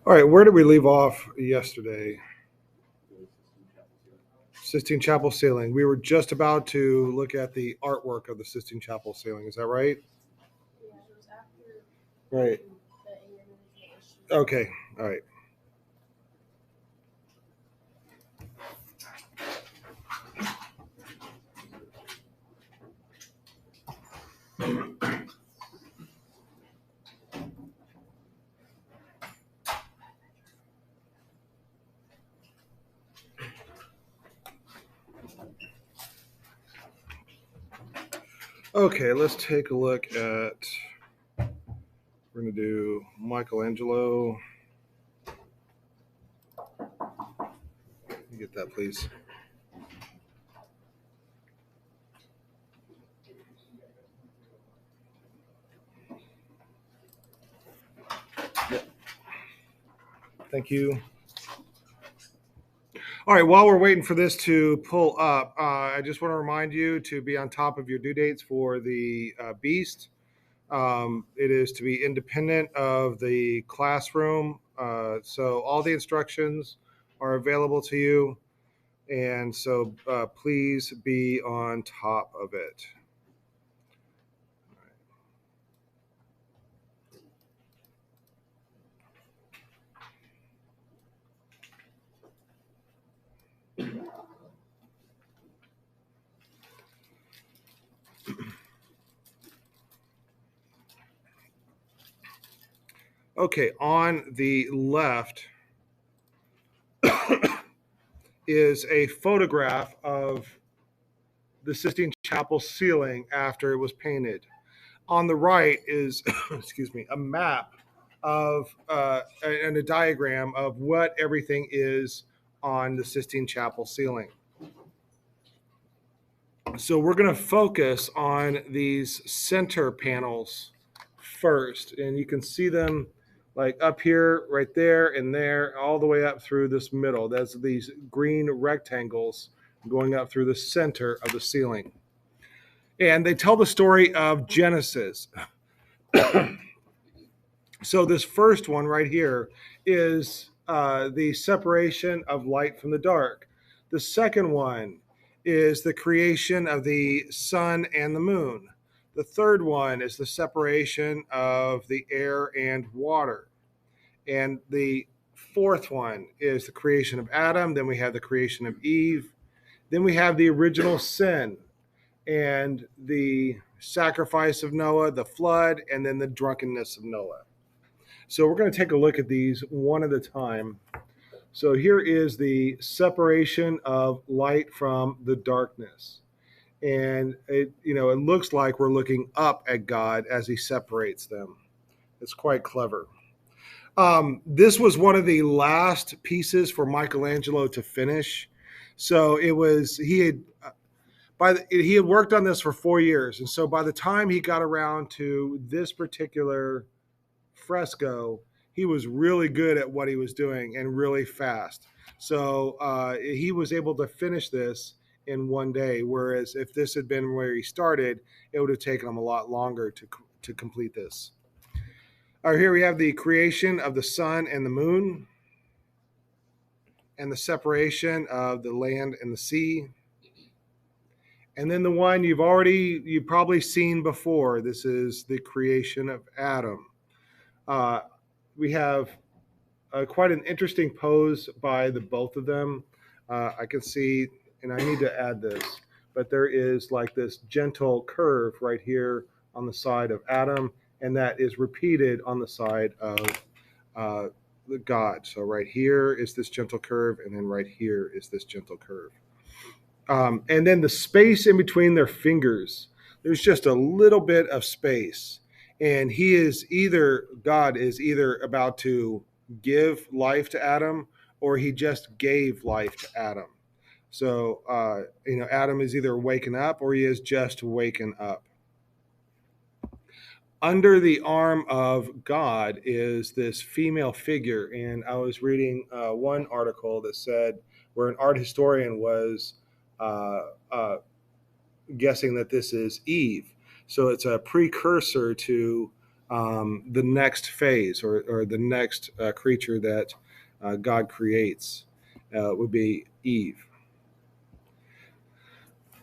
All right, where did we leave off yesterday? Sistine Chapel ceiling. We were just about to look at the artwork of the Sistine Chapel ceiling. Is that right? Right. Okay. All right. Okay, let's take a look at. We're going to do Michelangelo. You get that, please. Yep. Thank you. All right, while we're waiting for this to pull up, I just want to remind you to be on top of your due dates for the Beast. It is to be independent of the classroom. So all the instructions are available to you. And so please be on top of it. Okay, on the left is a photograph of the Sistine Chapel ceiling after it was painted. On the right is, excuse me, a map of and a diagram of what everything is on the Sistine Chapel ceiling. So we're going to focus on these center panels first, and you can see them like up here, right there, and there, all the way up through this middle. That's these green rectangles going up through the center of the ceiling. And they tell the story of Genesis. So this first one right here is the separation of light from the dark. The second one is the creation of the sun and the moon. The third one is the separation of the air and water. And the fourth one is the creation of Adam. Then we have the creation of Eve. Then we have the original sin and the sacrifice of Noah, the flood, and then the drunkenness of Noah. So we're going to take a look at these one at a time. So here is the separation of light from the darkness. And it looks like we're looking up at God as he separates them. It's quite clever. This was one of the last pieces for Michelangelo to finish. So it was he had worked on this for 4 years, and so by the time he got around to this particular fresco, he was really good at what he was doing and really fast. So he was able to finish this in one day, whereas if this had been where he started, it would have taken him a lot longer to complete this. All right, here we have the creation of the sun and the moon, and the separation of the land and the sea. And then the one you've probably seen before. This is the creation of Adam. Uh, we have quite an interesting pose by the both of them. I can see, and I need to add this, but there is like this gentle curve right here on the side of Adam, and that is repeated on the side of the God. So right here is this gentle curve, and then right here is this gentle curve. And then the space in between their fingers, there's just a little bit of space. And God is either about to give life to Adam, or he just gave life to Adam. So, Adam is either waking up or he is just waking up. Under the arm of God is this female figure. And I was reading one article that said where an art historian was uh, uh, guessing that this is Eve. So it's a precursor to the next phase or the next creature that God creates would be Eve.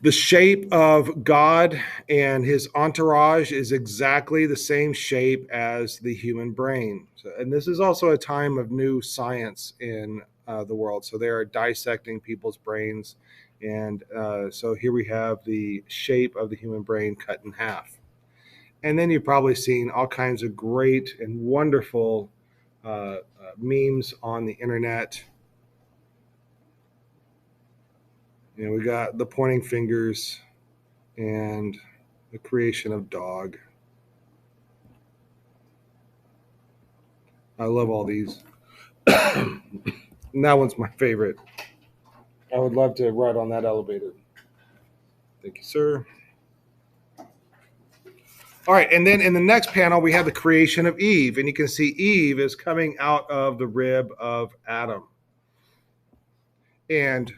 The shape of God and his entourage is exactly the same shape as the human brain. And this is also a time of new science in the world. So they are dissecting people's brains. And so here we have the shape of the human brain cut in half. And then you've probably seen all kinds of great and wonderful memes on the internet. You know, we got the pointing fingers and the creation of dog. I love all these. And that one's my favorite. I would love to ride on that elevator. Thank you, sir. All right, and then in the next panel, we have the creation of Eve, and you can see Eve is coming out of the rib of Adam. And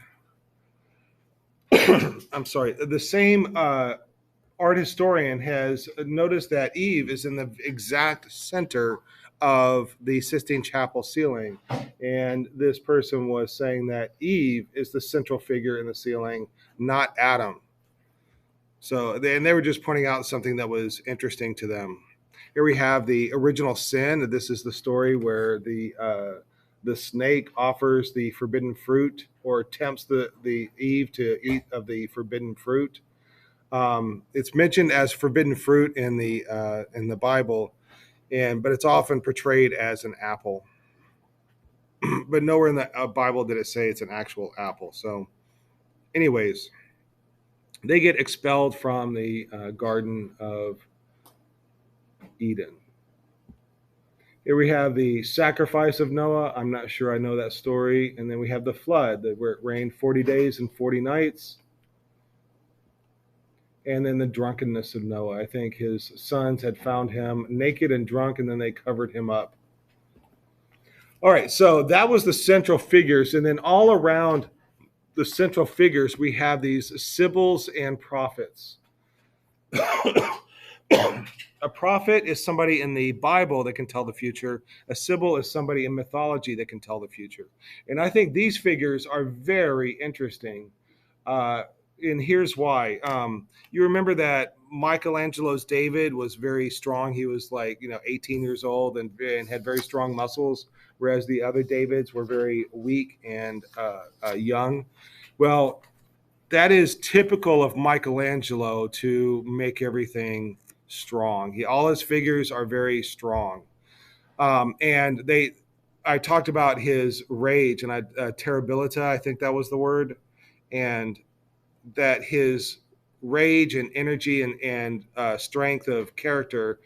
I'm sorry, the same art historian has noticed that Eve is in the exact center of the Sistine Chapel ceiling. And this person was saying that Eve is the central figure in the ceiling, not Adam. So, and they were just pointing out something that was interesting to them. Here we have the original sin. This is the story where the snake offers the forbidden fruit or tempts the Eve to eat of the forbidden fruit. It's mentioned as forbidden fruit in the Bible, but it's often portrayed as an apple. But nowhere in the Bible did it say it's an actual apple. So, anyways, they get expelled from the Garden of Eden. Here we have the sacrifice of Noah. I'm not sure I know that story. And then we have the flood, where it rained 40 days and 40 nights. And then the drunkenness of Noah. I think his sons had found him naked and drunk, and then they covered him up. All right, so that was the central figures. And then all around the central figures, we have these sibyls and prophets. A prophet is somebody in the Bible that can tell the future. A sibyl is somebody in mythology that can tell the future. And I think these figures are very interesting. And here's why. You remember that Michelangelo's David was very strong. He was 18 years old and had very strong muscles, whereas the other Davids were very weak and young. Well, that is typical of Michelangelo to make everything strong. All his figures are very strong. And I talked about his rage and terribilita, I think that was the word, and that his rage and energy and strength of character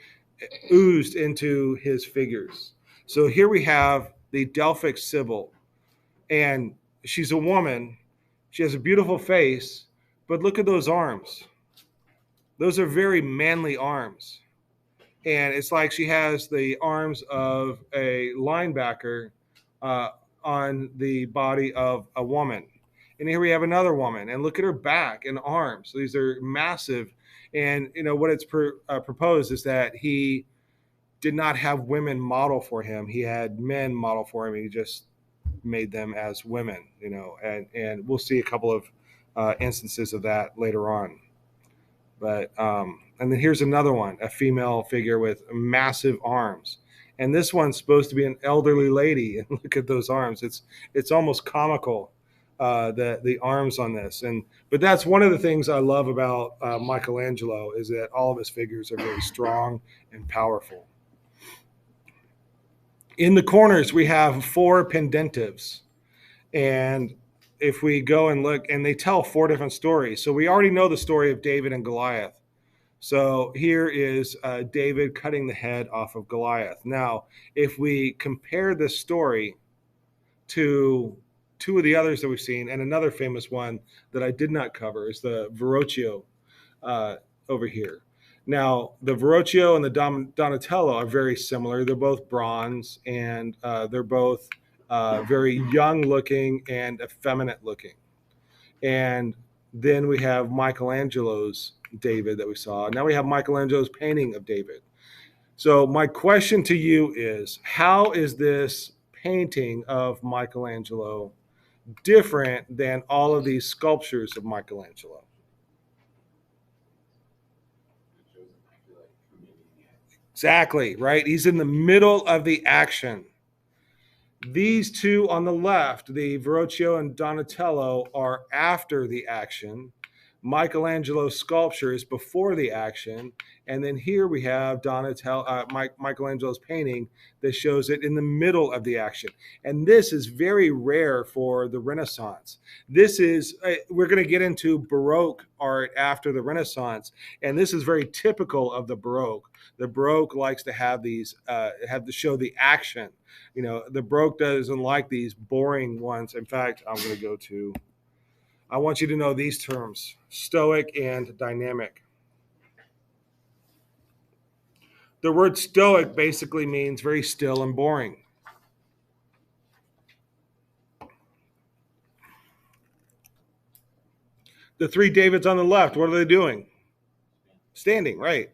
oozed into his figures. So here we have the Delphic Sibyl, and she's a woman. She has a beautiful face, but look at those arms. Those are very manly arms. And it's like she has the arms of a linebacker on the body of a woman. And here we have another woman, and look at her back and arms. These are massive. And what it's proposed is that he did not have women model for him. He had men model for him. He just made them as women, and we'll see a couple of instances of that later on. But and then here's another one, a female figure with massive arms, and this one's supposed to be an elderly lady. And look at those arms; it's almost comical, the arms on this. But that's one of the things I love about Michelangelo is that all of his figures are very strong and powerful. In the corners, we have 4 pendentives, and if we go and look, and they tell 4 different stories. So we already know the story of David and Goliath. So here is David cutting the head off of Goliath. Now, if we compare this story to 2 of the others that we've seen, and another famous one that I did not cover is the Verrocchio over here. Now, the Verrocchio and the Donatello are very similar. They're both bronze, and they're both very young looking and effeminate looking. And then we have Michelangelo's David that we saw. Now we have Michelangelo's painting of David. So my question to you is, how is this painting of Michelangelo different than all of these sculptures of Michelangelo? Exactly, right? He's in the middle of the action. These two on the left, the Verrocchio and Donatello, are after the action. Michelangelo's sculpture is before the action, and then here we have Michelangelo's painting that shows it in the middle of the action. And this is very rare for the Renaissance. This is we're going to get into Baroque art after the Renaissance, and this is very typical of the Baroque. The Baroque likes to have these have to show the action. The Baroque doesn't like these boring ones. In fact, I'm going to go to I want you to know these terms: stoic and dynamic. The word stoic basically means very still and boring. The three Davids on the left, what are they doing? Standing, right.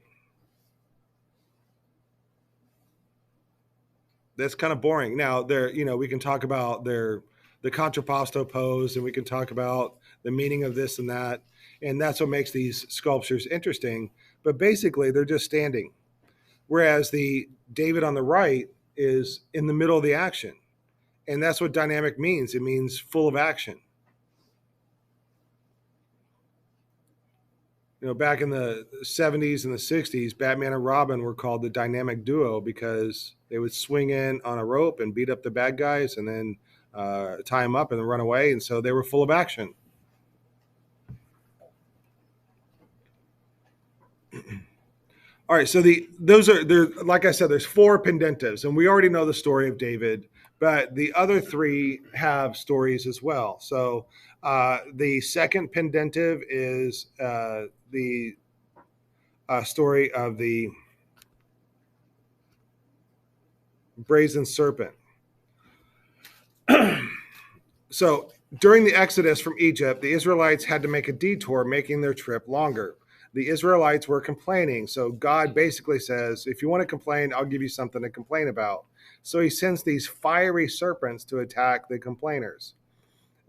That's kind of boring. Now, we can talk about the contrapposto pose, and we can talk about the meaning of this and that, and that's what makes these sculptures interesting. But basically, they're just standing. Whereas the David on the right is in the middle of the action. And that's what dynamic means. It means full of action. Back in the 70s and the 60s, Batman and Robin were called the dynamic duo because they would swing in on a rope and beat up the bad guys and then tie them up and then run away. And so they were full of action. All right, so there. Like I said, there's four pendentives, and we already know the story of David, but the other three have stories as well. So the second pendentive is the story of the brazen serpent. So during the Exodus from Egypt, the Israelites had to make a detour, making their trip longer. The Israelites were complaining. So God basically says, if you want to complain, I'll give you something to complain about. So he sends these fiery serpents to attack the complainers.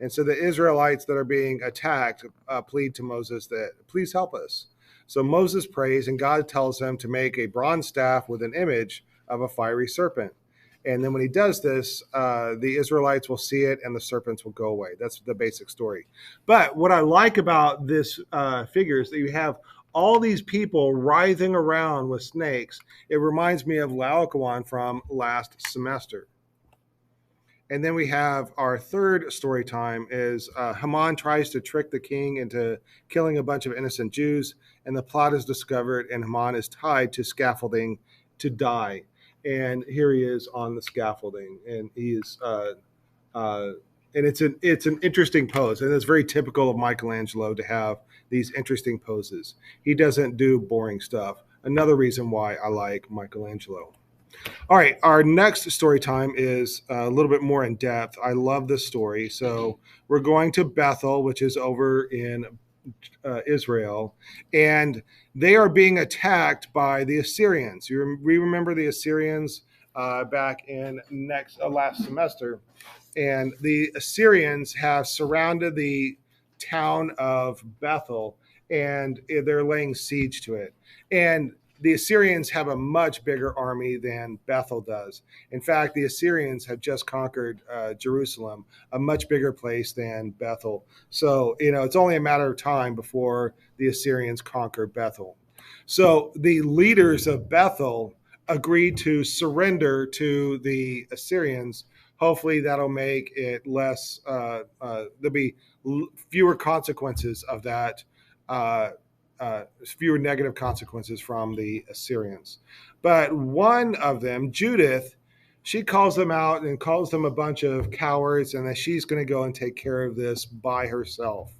And so the Israelites that are being attacked plead to Moses that, please help us. So Moses prays, and God tells him to make a bronze staff with an image of a fiery serpent. And then when he does this, the Israelites will see it and the serpents will go away. That's the basic story. But what I like about this figure is that you have all these people writhing around with snakes. It reminds me of Laocoon from last semester. And then we have our third story time is Haman tries to trick the king into killing a bunch of innocent Jews, and the plot is discovered, and Haman is tied to scaffolding to die. And here he is on the scaffolding, and he is, and it's an interesting pose, and it's very typical of Michelangelo to have these interesting poses. He doesn't do boring stuff. Another reason why I like Michelangelo. All right, our next story time is a little bit more in depth. I love this story. So we're going to Bethel, which is over in Israel, and they are being attacked by the Assyrians. We remember the Assyrians back in last semester, and the Assyrians have surrounded the town of Bethel, and they're laying siege to it. And the Assyrians have a much bigger army than Bethel does. In fact, the Assyrians have just conquered Jerusalem, a much bigger place than Bethel. So, it's only a matter of time before the Assyrians conquer Bethel. So the leaders of Bethel agreed to surrender to the Assyrians. Hopefully, that'll make it less, there'll be fewer consequences of that. Fewer negative consequences from the Assyrians. But one of them, Judith, she calls them out and calls them a bunch of cowards, and that she's going to go and take care of this by herself.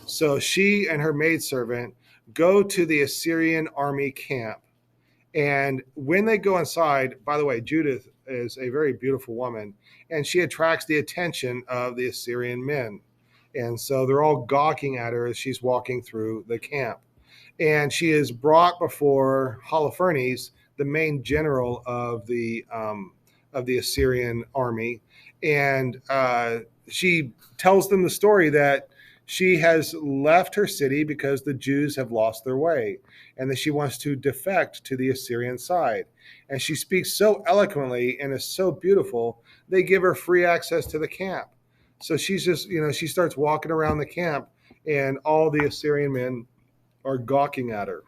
So she and her maidservant go to the Assyrian army camp. And when they go inside, by the way, Judith is a very beautiful woman, and she attracts the attention of the Assyrian men. And so they're all gawking at her as she's walking through the camp. And she is brought before Holofernes, the main general of the Assyrian army, and she tells them the story that she has left her city because the Jews have lost their way, and that she wants to defect to the Assyrian side. And she speaks so eloquently and is so beautiful, they give her free access to the camp. So she's just, she starts walking around the camp, and all the Assyrian men are gawking at her.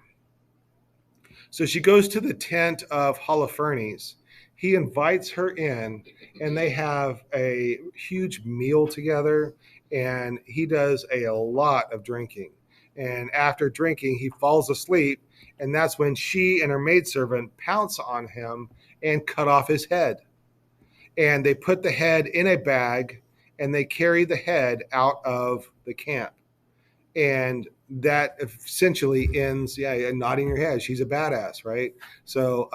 So she goes to the tent of Holofernes. He invites her in, and they have a huge meal together, and he does a lot of drinking. And after drinking, he falls asleep, and that's when she and her maidservant pounce on him and cut off his head. And they put the head in a bag, and they carry the head out of the camp. And that essentially ends, yeah, nodding your head, she's a badass, right? So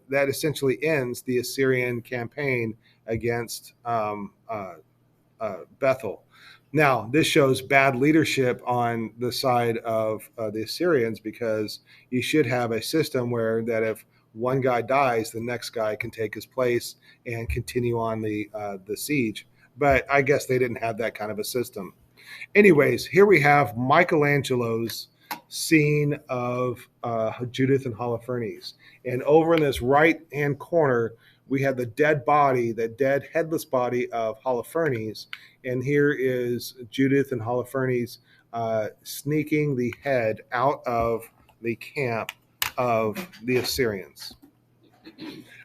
that essentially ends the Assyrian campaign against Bethel. Now, this shows bad leadership on the side of the Assyrians, because you should have a system where that if one guy dies, the next guy can take his place and continue on the siege. But I guess they didn't have that kind of a system. Anyways, here we have Michelangelo's scene of Judith and Holofernes. And over in this right hand corner, we have the dead body, the dead headless body of Holofernes. And here is Judith and Holofernes sneaking the head out of the camp of the Assyrians.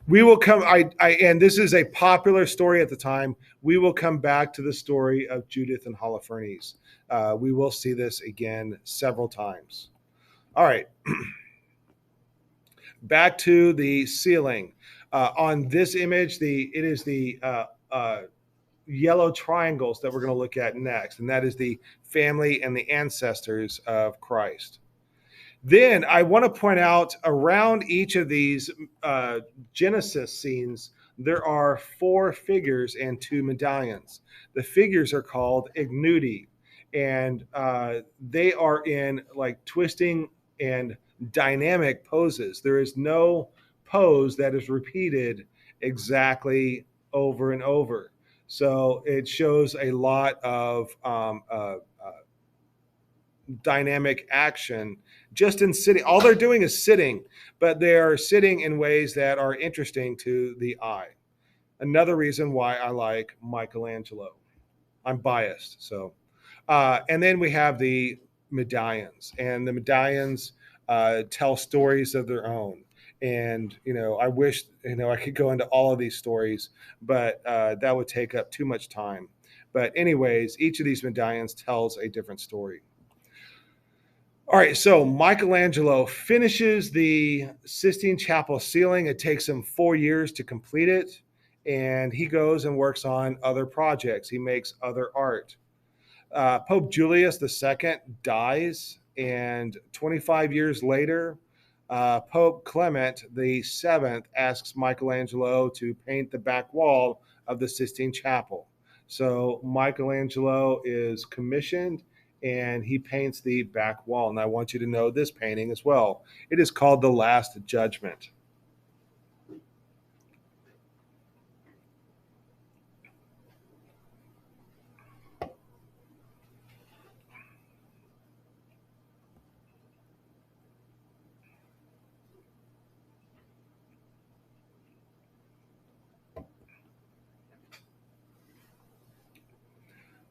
We will come, and this is a popular story at the time. We will come back to the story of Judith and Holofernes. We will see this again several times. All right. Back to the ceiling. On this image, it is the yellow triangles that we're going to look at next, and that is the family and the ancestors of Christ. Then I want to point out, around each of these Genesis scenes, there are 4 figures and 2 medallions. The figures are called ignudi, and they are in like twisting and dynamic poses. There is no pose that is repeated exactly over and over. So it shows a lot of dynamic action just in sitting. All they're doing is sitting, but they are sitting in ways that are interesting to the eye. Another reason why I like Michelangelo. I'm biased. So, and then we have the medallions, and the medallions tell stories of their own. And I wish I could go into all of these stories, but that would take up too much time. But anyways, each of these medallions tells a different story. All right, so Michelangelo finishes the Sistine Chapel ceiling. It takes him 4 years to complete it, and he goes and works on other projects. He makes other art. Pope Julius II dies, and 25 years later, Pope Clement VII asks Michelangelo to paint the back wall of the Sistine Chapel. So Michelangelo is commissioned, and he paints the back wall. And I want you to know this painting as well. It is called The Last Judgment.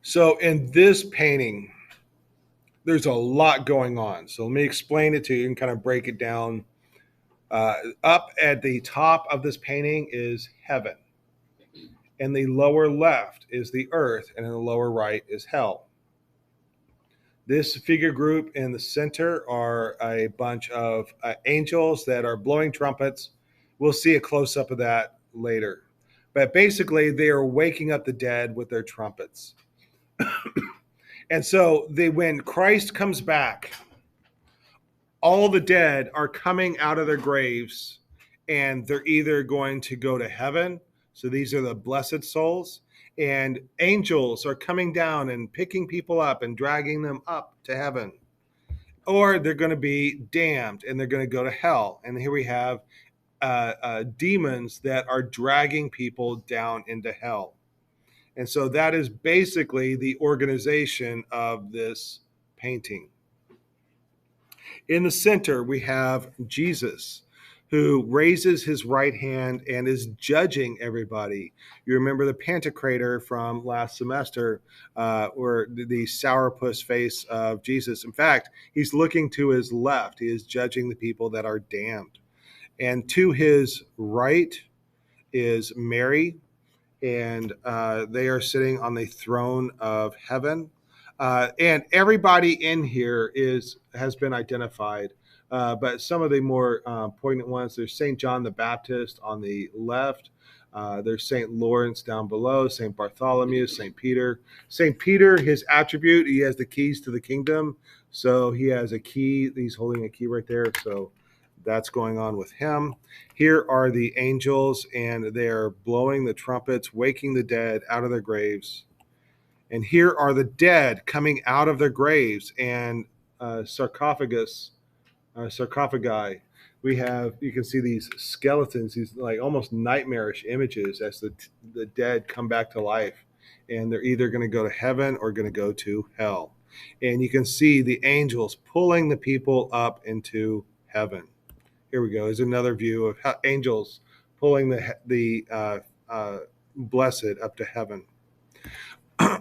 So in this painting, there's a lot going on. So let me explain it to you and kind of break it down. Up at the top of this painting is heaven. In the lower left is the earth, and in the lower right is hell. This figure group in the center are a bunch of angels that are blowing trumpets. We'll see a close up of that later. But basically, they are waking up the dead with their trumpets. And so when Christ comes back, all the dead are coming out of their graves, and they're either going to go to heaven. So these are the blessed souls, and angels are coming down and picking people up and dragging them up to heaven. or they're going to be damned and they're going to go to hell. And here we have demons that are dragging people down into hell. And so that is basically the organization of this painting. In the center, we have Jesus, who raises his right hand and is judging everybody. You remember the Pantocrator from last semester, or the sourpuss face of Jesus. In fact, he's looking to his left. He is judging the people that are damned. And to his right is Mary, and they are sitting on the throne of heaven. And everybody in here has been identified, but some of the more poignant ones. There's Saint John the Baptist on the left. There's Saint Lawrence down below. Saint Bartholomew, Saint Peter. Saint Peter, his attribute, he has the keys to the kingdom. So he has a key. He's holding a key right there. So that's going on with him. Here are the angels, and they're blowing the trumpets, waking the dead out of their graves. And here are the dead coming out of their graves, and sarcophagi. We have, you can see these skeletons, these like almost nightmarish images as the dead come back to life, and they're either going to go to heaven or going to go to hell. And you can see the angels pulling the people up into heaven. Here we go. Is another view of angels pulling the blessed up to heaven.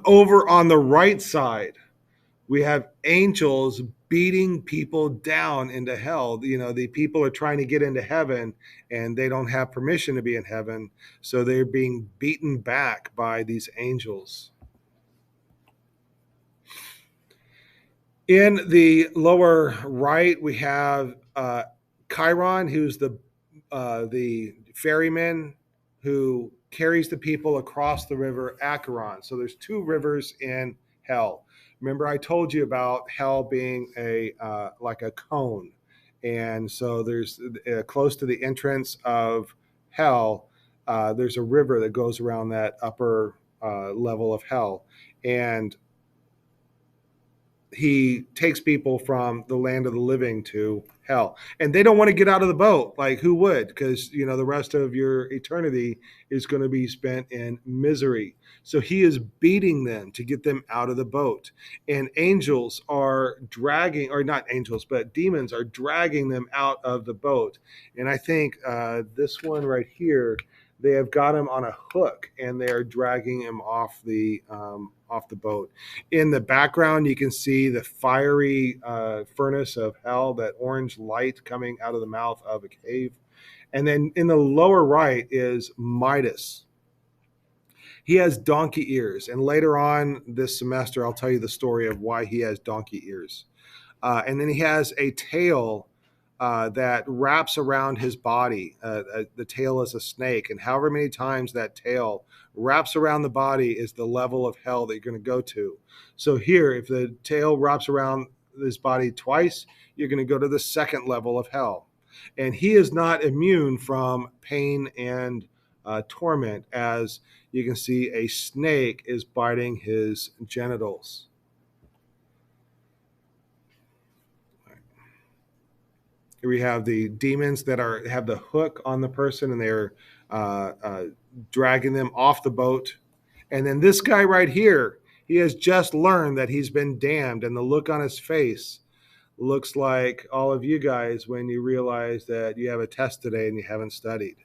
Over on the right side, we have angels beating people down into hell. You know, the people are trying to get into heaven and they don't have permission to be in heaven. So they're being beaten back by these angels. In the lower right, we have Chiron, who's the ferryman who carries the people across the river Acheron. So there's two rivers in hell. Remember, I told you about hell being a like a cone, and so there's close to the entrance of hell. There's a river that goes around that upper level of hell, and he takes people from the land of the living to hell, and they don't want to get out of the boat. Like, who would? Because you know the rest of your eternity is going to be spent in misery. So he is beating them to get them out of the boat, and angels are dragging, or not angels, but demons are dragging them out of the boat. And I think this one right here, they have got him on a hook and they are dragging him off the boat. In the background, you can see the fiery furnace of hell, that orange light coming out of the mouth of a cave. And then in the lower right is Midas. He has donkey ears. And later on this semester, I'll tell you the story of why he has donkey ears. And then he has a tail that wraps around his body. The tail is a snake, and however many times that tail wraps around the body is the level of hell that you're going to go to. So here, if the tail wraps around his body twice, you're going to go to the second level of hell. And he is not immune from pain and torment, as you can see a snake is biting his genitals. Here we have the demons that have the hook on the person, and they're dragging them off the boat. And then this guy right here, he has just learned that he's been damned, and the look on his face looks like all of you guys when you realize that you have a test today and you haven't studied.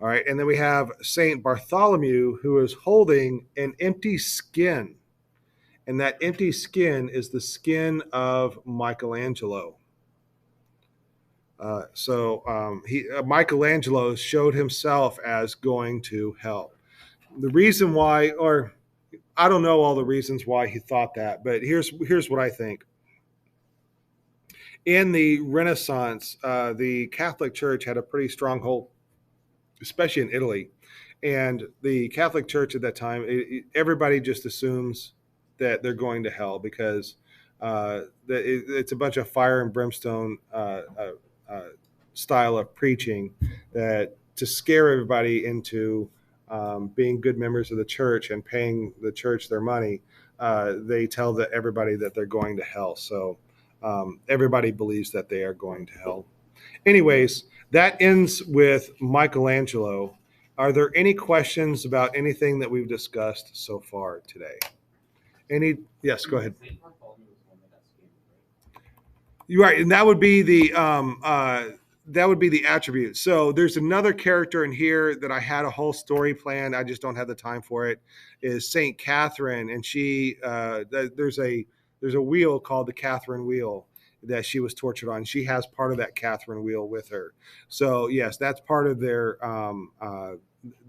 All right, and then we have Saint Bartholomew, who is holding an empty skin, and that empty skin is the skin of Michelangelo. Michelangelo showed himself as going to hell. The reason why, or I don't know all the reasons why he thought that, but here's what I think. In the Renaissance, the Catholic Church had a pretty strong hold, especially in Italy, and the Catholic Church at that time, everybody just assumes that they're going to hell because it's a bunch of fire and brimstone style of preaching that to scare everybody into being good members of the church and paying the church their money. They tell everybody that they're going to hell. So Everybody believes that they are going to hell. Anyways, that ends with Michelangelo. Are there any questions about anything that we've discussed so far today? Any? Yes, go ahead. You're right, and that would be the attribute. So there's another character in here that I had a whole story planned. I just don't have the time for it. Is Saint Catherine, and there's a wheel called the Catherine wheel that she was tortured on. She has part of that Catherine wheel with her. So yes, that's part of their.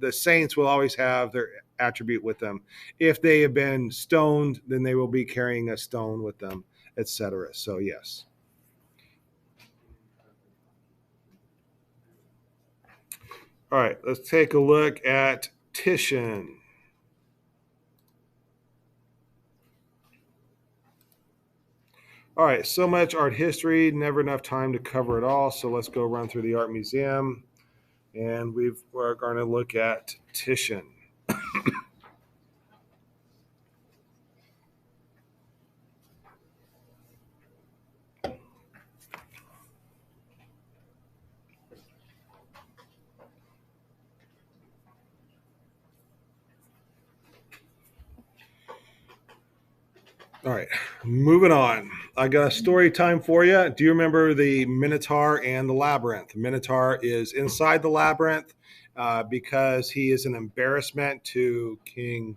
The saints will always have their attribute with them. If they have been stoned, then they will be carrying a stone with them, etc. So yes. All right, let's take a look at Titian. All right, so much art history, never enough time to cover it all. So let's go run through the art museum, and we're going to look at Titian. All right, moving on. I got a story time for you. Do you remember the Minotaur and the Labyrinth? The Minotaur is inside the labyrinth because he is an embarrassment to King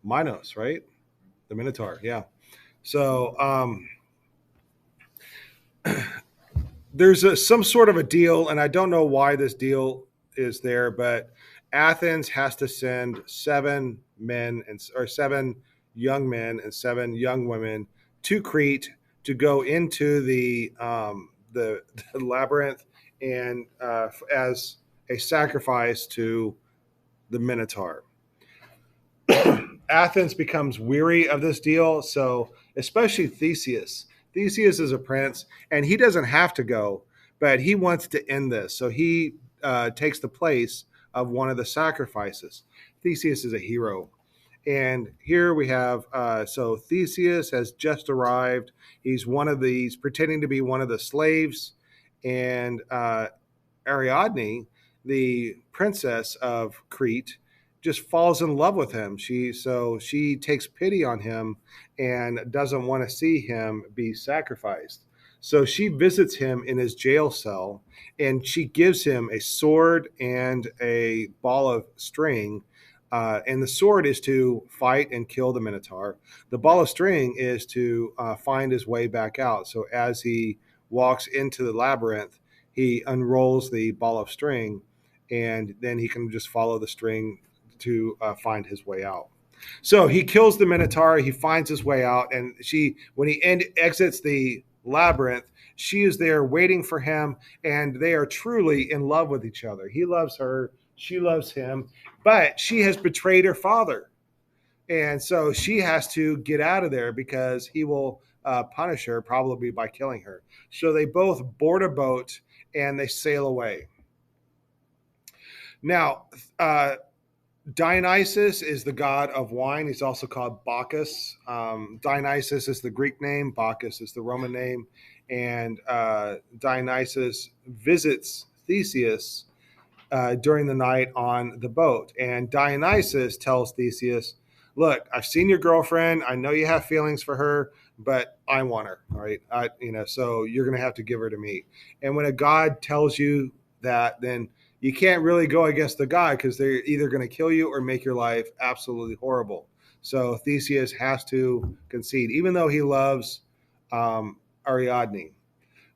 Minos, right? The Minotaur, yeah. So there's some sort of a deal, and I don't know why this deal is there, but Athens has to send seven young men and seven young women to Crete to go into the labyrinth and as a sacrifice to the Minotaur. Athens becomes weary of this deal, so especially Theseus. Theseus is a prince, and he doesn't have to go, but he wants to end this. So he takes the place of one of the sacrifices. Theseus is a hero. And here we have so Theseus has just arrived. He's pretending to be one of the slaves, and Ariadne, the princess of Crete, just falls in love with him. She takes pity on him and doesn't want to see him be sacrificed. So she visits him in his jail cell, and she gives him a sword and a ball of string. And the sword is to fight and kill the Minotaur. The ball of string is to find his way back out. So as he walks into the labyrinth, he unrolls the ball of string, and then he can just follow the string to find his way out. So he kills the Minotaur. He finds his way out, and when he exits the labyrinth, she is there waiting for him, and they are truly in love with each other. He loves her, she loves him, but she has betrayed her father, and so she has to get out of there because he will punish her probably by killing her. So they both board a boat and they sail away. Now, Dionysus is the god of wine. He's also called Bacchus. Dionysus is the Greek name, Bacchus is the Roman name. And Dionysus visits Theseus during the night on the boat. And Dionysus tells Theseus, "Look, I've seen your girlfriend. I know you have feelings for her, but I want her. All right, so you're going to have to give her to me." And when a god tells you that, then you can't really go against the god because they're either going to kill you or make your life absolutely horrible. So Theseus has to concede, even though he loves Ariadne.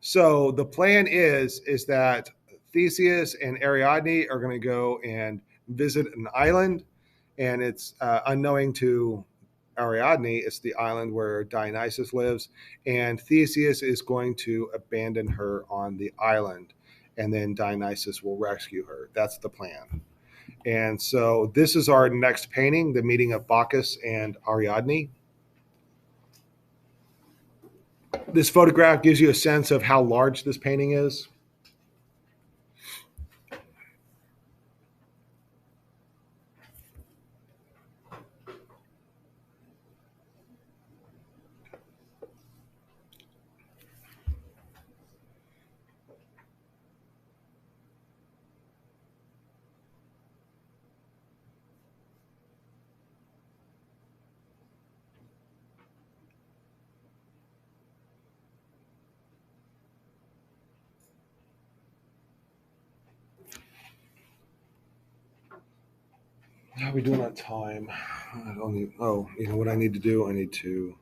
So the plan is that Theseus and Ariadne are going to go and visit an island, and it's unknowing to Ariadne, it's the island where Dionysus lives, and Theseus is going to abandon her on the island, and then Dionysus will rescue her. That's the plan. And so this is our next painting, the meeting of Bacchus and Ariadne. This photograph gives you a sense of how large this painting is. How are we doing on time? I don't need, oh, you know what I need to do? I need to.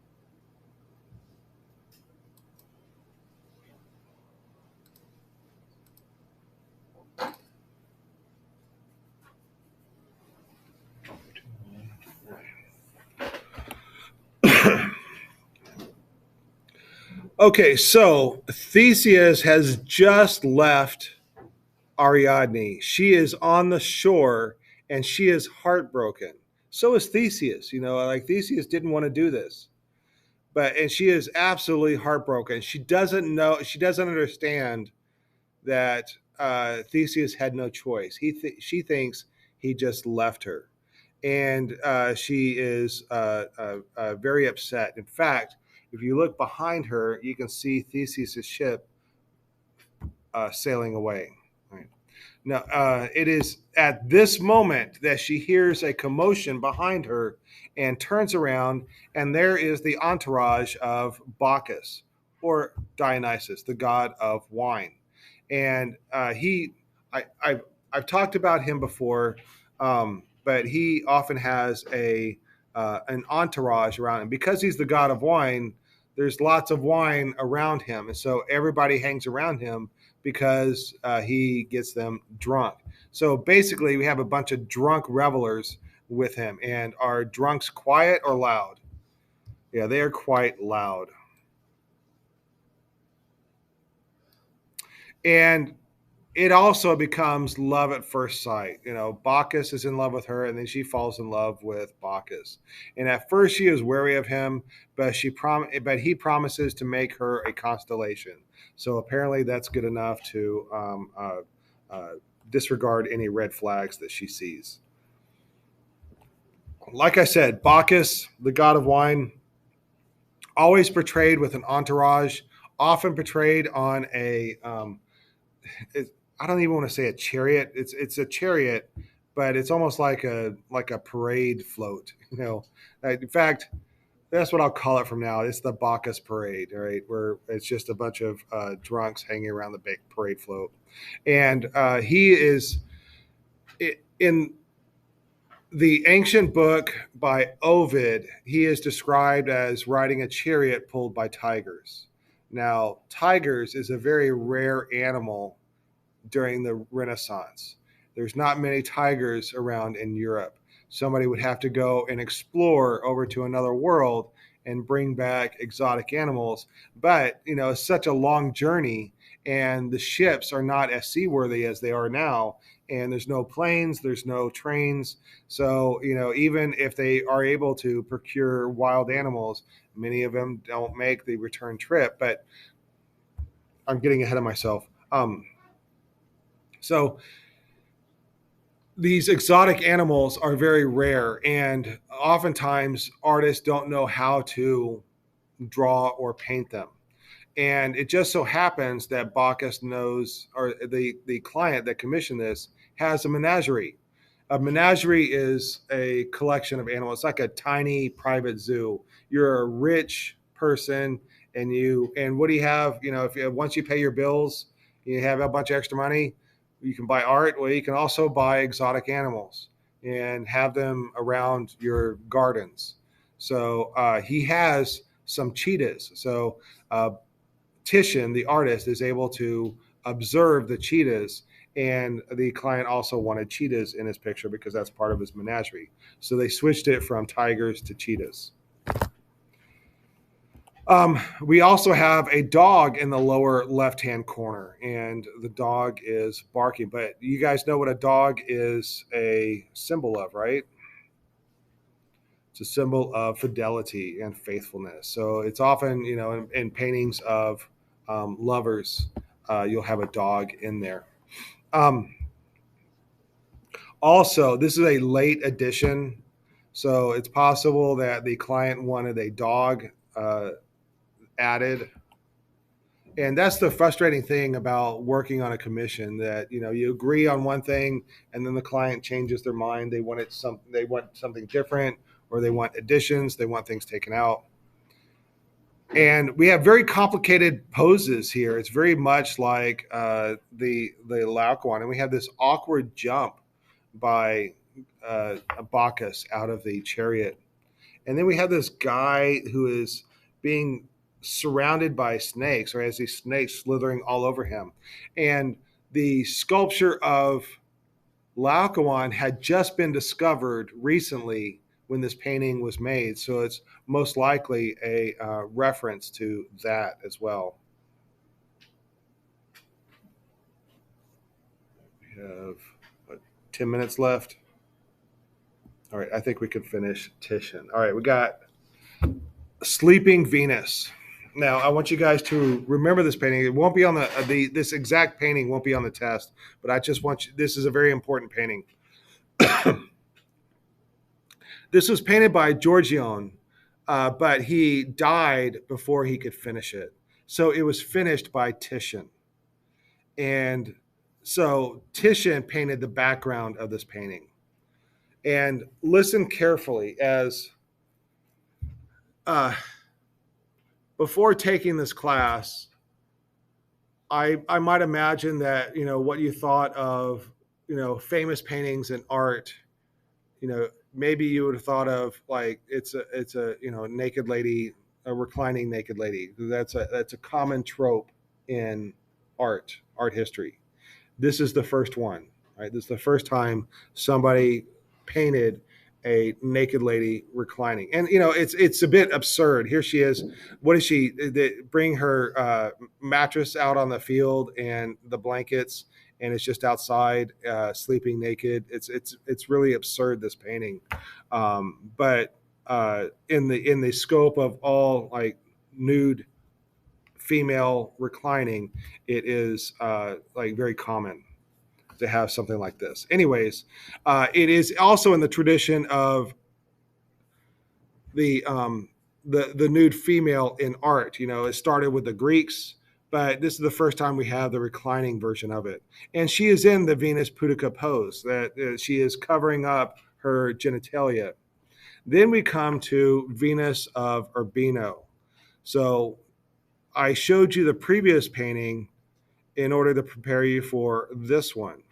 Okay, so Theseus has just left Ariadne. She is on the shore and she is heartbroken. So is Theseus. You know, like Theseus didn't want to do this, and she is absolutely heartbroken. She doesn't know, she doesn't understand that Theseus had no choice. She thinks he just left her, and she is very upset. In fact, if you look behind her, you can see Theseus's ship sailing away. Right. Now, it is at this moment that she hears a commotion behind her and turns around, and there is the entourage of Bacchus, or Dionysus, the god of wine. And I've talked about him before, but he often has an entourage around him because he's the god of wine. There's lots of wine around him, and so everybody hangs around him because he gets them drunk. So basically, we have a bunch of drunk revelers with him. And are drunks quiet or loud? Yeah, they are quite loud. And it also becomes love at first sight. You know, Bacchus is in love with her, and then she falls in love with Bacchus. And at first, she is wary of him, but but he promises to make her a constellation. So apparently, that's good enough to uh, disregard any red flags that she sees. Like I said, Bacchus, the god of wine, always portrayed with an entourage, often portrayed on it, I don't even want to say a chariot. It's a chariot, but it's almost like a parade float. You know, in fact, that's what I'll call it from now. It's the Bacchus parade, right? Where it's just a bunch of drunks hanging around the big parade float, and he is in the ancient book by Ovid. He is described as riding a chariot pulled by tigers. Now, tigers is a very rare animal during the Renaissance. There's not many tigers around in Europe. Somebody would have to go and explore over to another world and bring back exotic animals. But, you know, it's such a long journey, and the ships are not as seaworthy as they are now. And there's no planes, there's no trains. So, you know, even if they are able to procure wild animals, many of them don't make the return trip. But I'm getting ahead of myself. So these exotic animals are very rare, and oftentimes artists don't know how to draw or paint them. And it just so happens that Bacchus knows, or the client that commissioned this has a menagerie. A menagerie is a collection of animals. It's like a tiny private zoo. You're a rich person, and what do you have? You know, if you, once you pay your bills, you have a bunch of extra money. You can buy art. Well, you can also buy exotic animals and have them around your gardens. So he has some cheetahs. So Titian, the artist, is able to observe the cheetahs, and the client also wanted cheetahs in his picture because that's part of his menagerie. So they switched it from tigers to cheetahs. We also have a dog in the lower left hand corner, and the dog is barking. But you guys know what a dog is a symbol of, right? It's a symbol of fidelity and faithfulness. So it's often, you know, in paintings of lovers, you'll have a dog in there. Um, Also, this is a late addition, so it's possible that the client wanted a dog added. And that's the frustrating thing about working on a commission, that you know you agree on one thing and then the client changes their mind. They want something different, or they want additions, they want things taken out. And we have very complicated poses here. It's very much like the Laocoon, and we have this awkward jump by Bacchus out of the chariot. And then we have this guy who is being surrounded by snakes, or has these snakes slithering all over him. And the sculpture of Laocoon had just been discovered recently when this painting was made. So it's most likely a reference to that as well. We have 10 minutes left. All right, I think we can finish Titian. All right, we got Sleeping Venus. Now, I want you guys to remember this painting. It won't be on this exact painting won't be on the test, but I just want you. This is a very important painting. This was painted by Giorgione, but he died before he could finish it. So it was finished by Titian, and so Titian painted the background of this painting. And listen carefully as before taking this class, I might imagine that, what you thought of, famous paintings and art, maybe you would have thought of like it's a naked lady, a reclining naked lady. That's a common trope in art history. This is the first one, right? This is the first time somebody painted a naked lady reclining, and it's a bit absurd. Here she is. What is she? They bring her mattress out on the field and the blankets, and it's just outside sleeping naked. It's really absurd, this painting, but in the scope of all like nude female reclining, it is like very common to have something like this. Anyways, it is also in the tradition of the nude female in art. It started with the Greeks, but this is the first time we have the reclining version of it. And she is in the Venus Pudica pose, that she is covering up her genitalia. Then we come to Venus of Urbino. So I showed you the previous painting in order to prepare you for this one.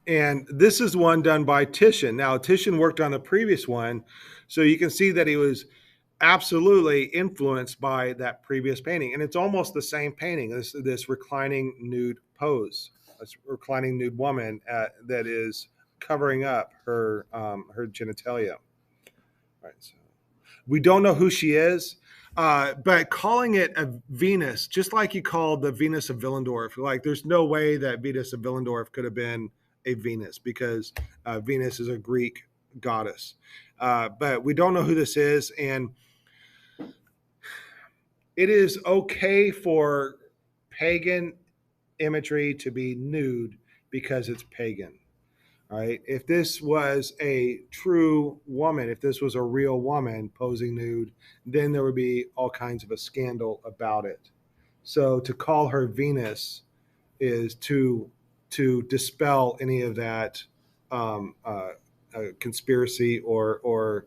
And this is one done by Titian. Now, Titian worked on the previous one, so you can see that he was absolutely influenced by that previous painting. And it's almost the same painting, this reclining nude pose, this reclining nude woman that is covering up her genitalia. Right. So we don't know who she is, but calling it a Venus, just like you called the Venus of Willendorf, like there's no way that Venus of Willendorf could have been a Venus, because Venus is a Greek goddess. But we don't know who this is, and it is okay for pagan imagery to be nude because it's pagan. All right. If this was a true woman, if this was a real woman posing nude, then there would be all kinds of a scandal about it. So to call her Venus is to dispel any of that conspiracy or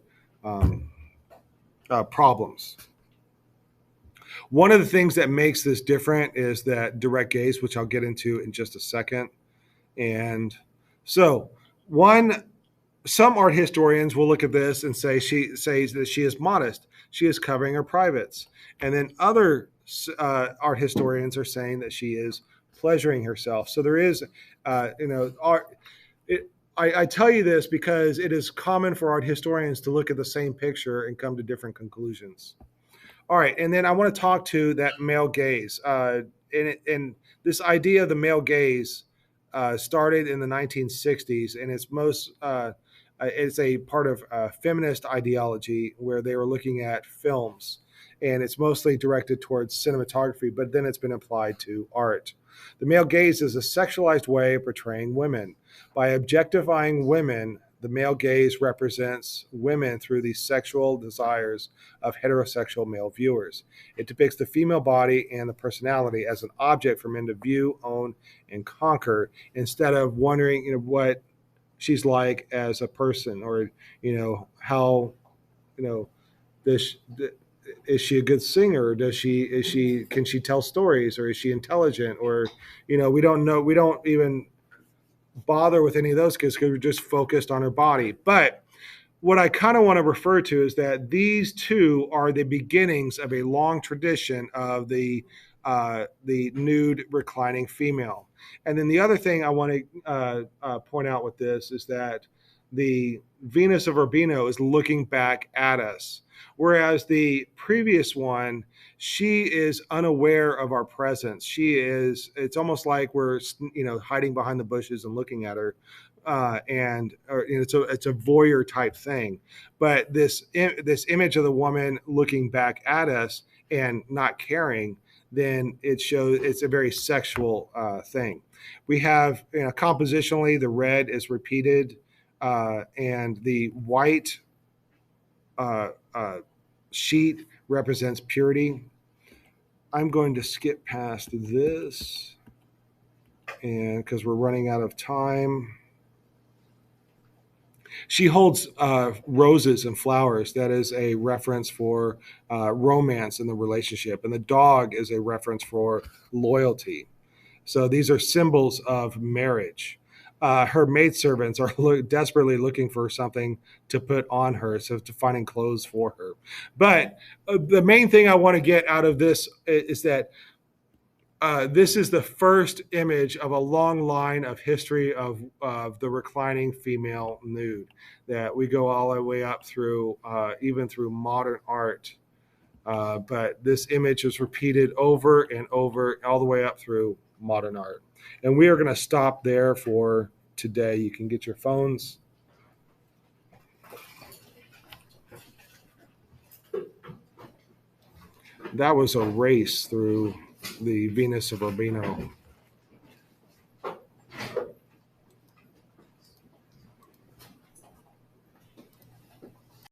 problems. One of the things that makes this different is that direct gaze, which I'll get into in just a second. And so, some art historians will look at this and say she says that she is modest. She is covering her privates. And then other art historians are saying that she is pleasuring herself. So there is, art. I tell you this because it is common for art historians to look at the same picture and come to different conclusions. All right, and then I want to talk to that male gaze. And this idea of the male gaze started in the 1960s, and it's a part of feminist ideology where they were looking at films, and it's mostly directed towards cinematography, but then it's been applied to art. The male gaze is a sexualized way of portraying women. By objectifying women, the male gaze represents women through the sexual desires of heterosexual male viewers. It depicts the female body and the personality as an object for men to view, own, and conquer, instead of wondering, what she's like as a person, or how you know this is she a good singer? Does she is she can she tell stories, or is she intelligent? Or we don't know. We don't even bother with any of those because we're just focused on her body. But what I kind of want to refer to is that these two are the beginnings of a long tradition of the nude reclining female. And then the other thing I want to point out with this is that the Venus of Urbino is looking back at us, whereas the previous one, she is unaware of our presence. She is. It's almost like we're hiding behind the bushes and looking at her, and it's a voyeur type thing. But this image of the woman looking back at us and not caring, then it shows it's a very sexual thing. We have compositionally the red is repeated, and the white uh, uh, sheet represents purity. I'm going to skip past this, and because we're running out of time. She holds roses and flowers. That is a reference for romance in the relationship. And the dog is a reference for loyalty. So these are symbols of marriage. Her maidservants are desperately looking for something to put on her, so to finding clothes for her. But the main thing I want to get out of this is that this is the first image of a long line of history of the reclining female nude that we go all the way up through, even through modern art. But this image is repeated over and over, all the way up through modern art. And we are going to stop there for today. You can get your phones. That was a race through the Venus of Urbino.